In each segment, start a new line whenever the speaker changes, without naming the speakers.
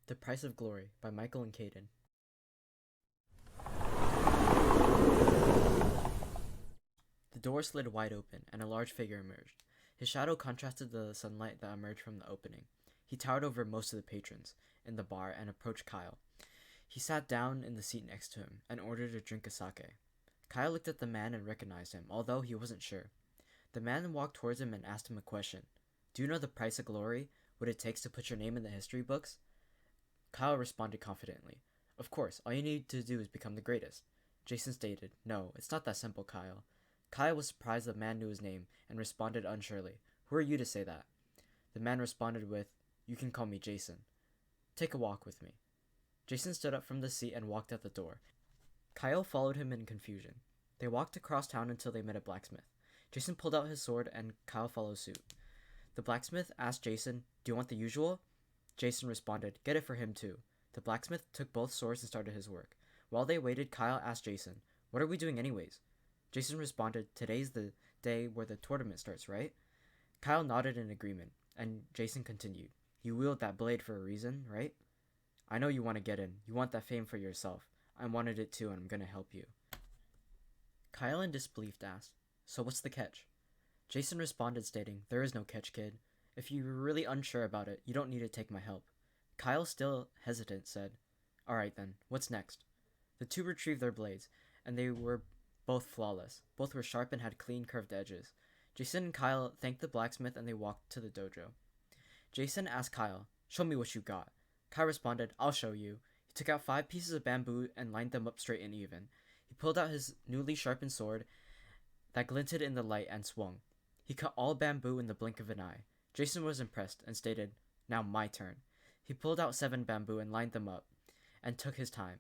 The Price of Glory by Michael and Caden. The door slid wide open, and a large figure emerged. His shadow contrasted the sunlight that emerged from the opening. He towered over most of the patrons in the bar and approached Kyle. He sat down in the seat next to him and ordered a drink of sake. Kyle looked at the man and recognized him, although he wasn't sure. The man walked towards him and asked him a question. "Do you know the price of glory? What it takes to put your name in the history books?" Kyle responded confidently. "Of course, all you need to do is become the greatest." Jason stated, "No, it's not that simple, Kyle." Kyle was surprised the man knew his name and responded unsurely, "Who are you to say that?" The man responded with, "You can call me Jason. Take a walk with me." Jason stood up from the seat and walked out the door. Kyle followed him in confusion. They walked across town until they met a blacksmith. Jason pulled out his sword and Kyle followed suit. The blacksmith asked Jason, "Do you want the usual?" Jason responded, "Get it for him too." The blacksmith took both swords and started his work. While they waited, Kyle asked Jason, "What are we doing anyways?" Jason responded, "Today's the day where the tournament starts, right?" Kyle nodded in agreement, and Jason continued, "You wield that blade for a reason, right?" "I know you want to get in. You want that fame for yourself. I wanted it too, and I'm gonna help you." Kyle in disbelief asked, "So what's the catch?" Jason responded stating, "There is no catch, kid. If you're really unsure about it, you don't need to take my help." Kyle, still hesitant, said, "Alright then, what's next?" The two retrieved their blades, and they were both flawless. Both were sharp and had clean, curved edges. Jason and Kyle thanked the blacksmith and they walked to the dojo. Jason asked Kyle, "Show me what you got." Kyle responded, "I'll show you." He took out 5 pieces of bamboo and lined them up straight and even. He pulled out his newly sharpened sword that glinted in the light and swung. He cut all bamboo in the blink of an eye. Jason was impressed and stated, "Now my turn." He pulled out 7 bamboo and lined them up, and took his time.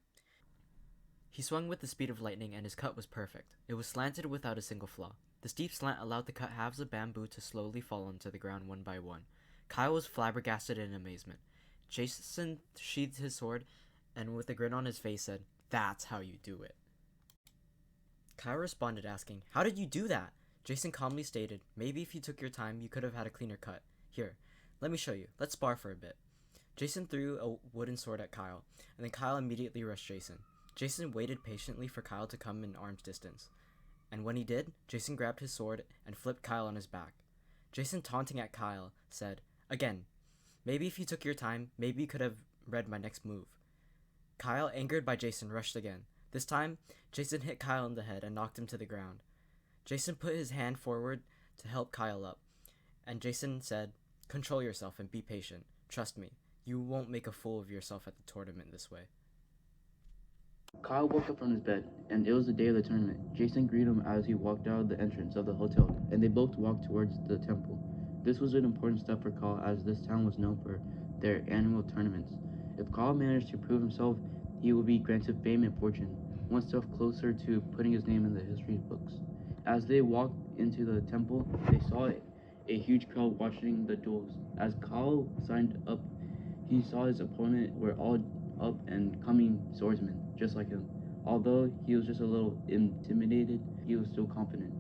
He swung with the speed of lightning and his cut was perfect. It was slanted without a single flaw. The steep slant allowed the cut halves of bamboo to slowly fall onto the ground one by one. Kyle was flabbergasted in amazement. Jason sheathed his sword and with a grin on his face said, "That's how you do it." Kyle responded asking, "How did you do that?" Jason calmly stated, "Maybe if you took your time, you could have had a cleaner cut. Here, let me show you. Let's spar for a bit." Jason threw a wooden sword at Kyle, and then Kyle immediately rushed Jason. Jason waited patiently for Kyle to come in arm's distance. And when he did, Jason grabbed his sword and flipped Kyle on his back. Jason, taunting at Kyle, said, "Again, maybe if you took your time, maybe you could have read my next move." Kyle, angered by Jason, rushed again. This time, Jason hit Kyle in the head and knocked him to the ground. Jason put his hand forward to help Kyle up, and Jason said, "Control yourself and be patient. Trust me, you won't make a fool of yourself at the tournament this way."
Kyle woke up from his bed, and it was the day of the tournament. Jason greeted him as he walked out of the entrance of the hotel, and they both walked towards the temple. This was an important step for Kyle, as this town was known for their annual tournaments. If Kyle managed to prove himself, he would be granted fame and fortune, one step closer to putting his name in the history books. As they walked into the temple, they saw a huge crowd watching the duels. As Kyle signed up, he saw his opponent were all up and coming swordsmen, just like him. Although he was just a little intimidated, he was still confident.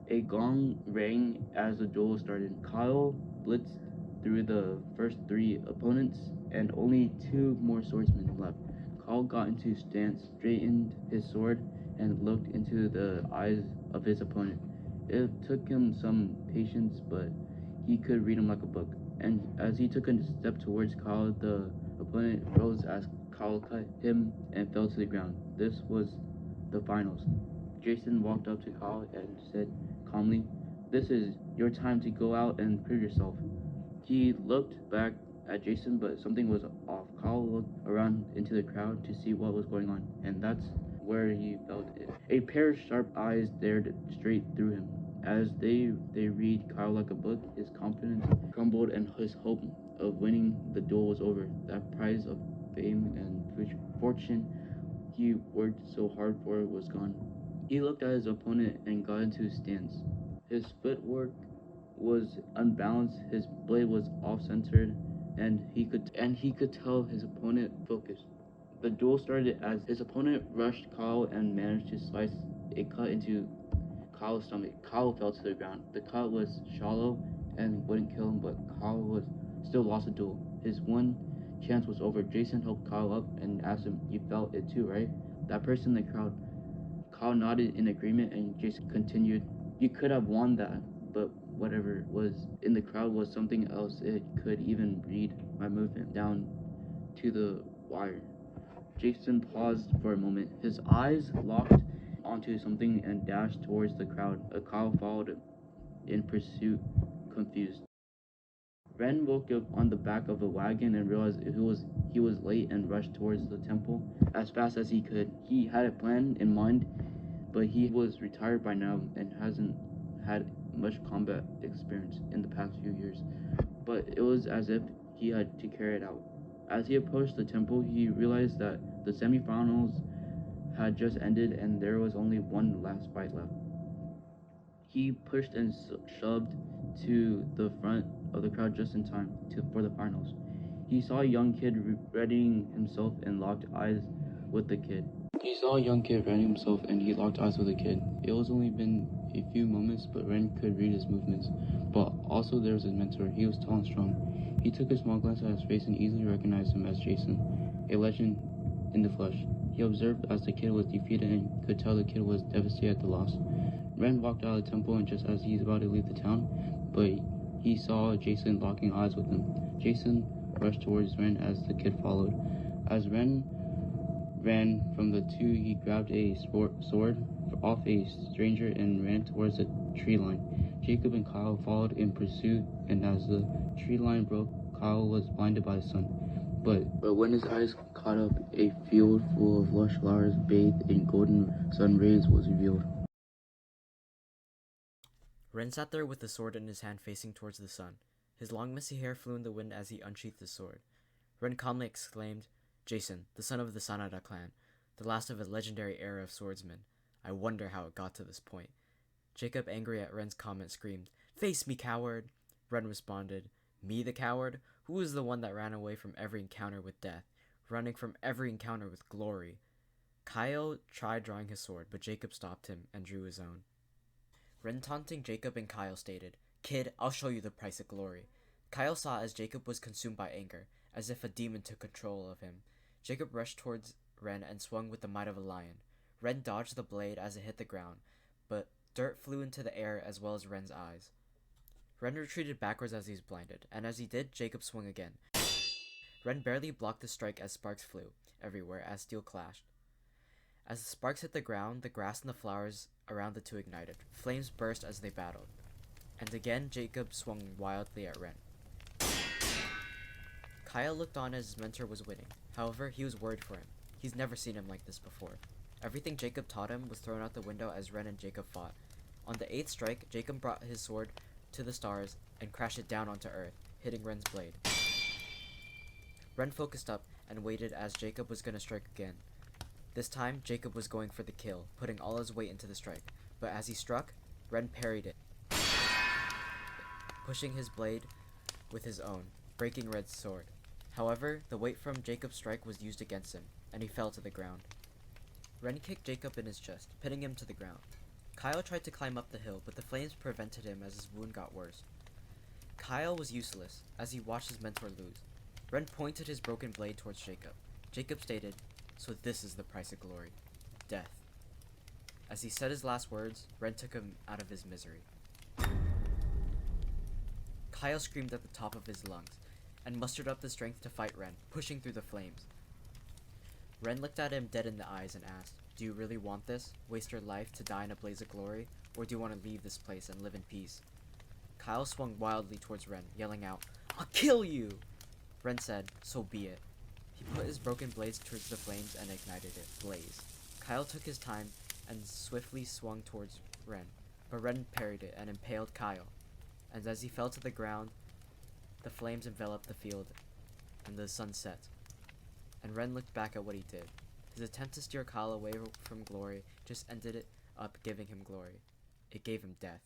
A gong rang as the duel started. Kyle blitzed through the first 3 opponents, and only 2 more swordsmen left. Kyle got into stance, straightened his sword, and looked into the eyes of his opponent. It took him some patience, but he could read him like a book. And as he took a step towards Kyle, the opponent rose as Kyle cut him and fell to the ground. This was the finals. Jason walked up to Kyle and said calmly, "This is your time to go out and prove yourself." He looked back at Jason, but something was off. Kyle looked around into the crowd to see what was going on, and that's where he felt it. A pair of sharp eyes stared straight through him. As they read Kyle like a book, his confidence crumbled and his hope of winning the duel was over. That prize of fame and fortune he worked so hard for was gone. He looked at his opponent and got into his stance. His footwork was unbalanced, his blade was off-centered, and he could tell his opponent focused. The duel started as his opponent rushed Kyle and managed to slice a cut into Kyle's stomach. Kyle fell to the ground. The cut was shallow and wouldn't kill him, but Kyle was still lost the duel. His one chance was over. Jason helped Kyle up and asked him, "You felt it too, right?" That person in the crowd. Kyle nodded in agreement, and Jason continued, "You could have won that, but whatever was in the crowd was something else. It could even read my movement down to the wire." Jason paused for a moment. His eyes locked onto something and dashed towards the crowd. Kyle followed in pursuit, confused. Ren woke up on the back of a wagon and realized he was late and rushed towards the temple as fast as he could. He had a plan in mind, but he was retired by now and hasn't had much combat experience in the past few years. But it was as if he had to carry it out. As he approached the temple, he realized that the semifinals had just ended and there was only one last fight left. He pushed and shoved to the front of the crowd just in time for the finals. He saw a young kid readying himself and locked eyes with the kid. He saw a young kid readying himself and he locked eyes with the kid. It was only been a few moments, but Ren could read his movements. But also there was his mentor. He was tall and strong. He took a small glance at his face and easily recognized him as Jason, a legend in the flesh. He observed as the kid was defeated and could tell the kid was devastated at the loss. Ren walked out of the temple and just as he was about to leave the town, but he saw Jason locking eyes with him. Jason rushed towards Ren as the kid followed. As Ren ran from the two, he grabbed a sword off a stranger and ran towards the tree line. Jacob and Kyle followed in pursuit, and as the tree line broke, Kyle was blinded by the sun. But when his eyes caught up, a field full of lush flowers bathed in golden sun rays was revealed.
Ren sat there with the sword in his hand facing towards the sun. His long messy hair flew in the wind as he unsheathed the sword. Ren calmly exclaimed, "Jason, the son of the Sanada clan, the last of a legendary era of swordsmen. I wonder how it got to this point." Jacob, angry at Ren's comment, screamed, "Face me, coward!" Ren responded, "Me the coward? Who is the one that ran away from every encounter with death, running from every encounter with glory?" Kyle tried drawing his sword, but Jacob stopped him and drew his own. Ren, taunting Jacob and Kyle, stated, "Kid, I'll show you the price of glory." Kyle saw as Jacob was consumed by anger, as if a demon took control of him. Jacob rushed towards Ren and swung with the might of a lion. Ren dodged the blade as it hit the ground, but dirt flew into the air as well as Ren's eyes. Ren retreated backwards as he was blinded, and as he did, Jacob swung again. Ren barely blocked the strike as sparks flew everywhere as steel clashed. As the sparks hit the ground, the grass and the flowers around the two ignited. Flames burst as they battled. And again, Jacob swung wildly at Ren. Kyle looked on as his mentor was winning. However, he was worried for him. He's never seen him like this before. Everything Jacob taught him was thrown out the window as Ren and Jacob fought. On the 8th strike, Jacob brought his sword to the stars and crashed it down onto Earth, hitting Ren's blade. Ren focused up and waited as Jacob was going to strike again. This time, Jacob was going for the kill, putting all his weight into the strike. But as he struck, Ren parried it, pushing his blade with his own, breaking Ren's sword. However, the weight from Jacob's strike was used against him, and he fell to the ground. Ren kicked Jacob in his chest, pinning him to the ground. Kyle tried to climb up the hill, but the flames prevented him as his wound got worse. Kyle was useless, as he watched his mentor lose. Ren pointed his broken blade towards Jacob. Jacob stated, "So this is the price of glory. Death." As he said his last words, Ren took him out of his misery. Kyle screamed at the top of his lungs, and mustered up the strength to fight Ren, pushing through the flames. Ren looked at him dead in the eyes and asked, "Do you really want this? Waste your life to die in a blaze of glory? Or do you want to leave this place and live in peace?" Kyle swung wildly towards Ren, yelling out, "I'll kill you!" Ren said, "So be it." He put his broken blades towards the flames and ignited it, blaze. Kyle took his time and swiftly swung towards Ren, but Ren parried it and impaled Kyle. And as he fell to the ground, the flames enveloped the field, and the sun set. And Ren looked back at what he did. His attempt to steer Kyle away from glory just ended it up giving him glory. It gave him death.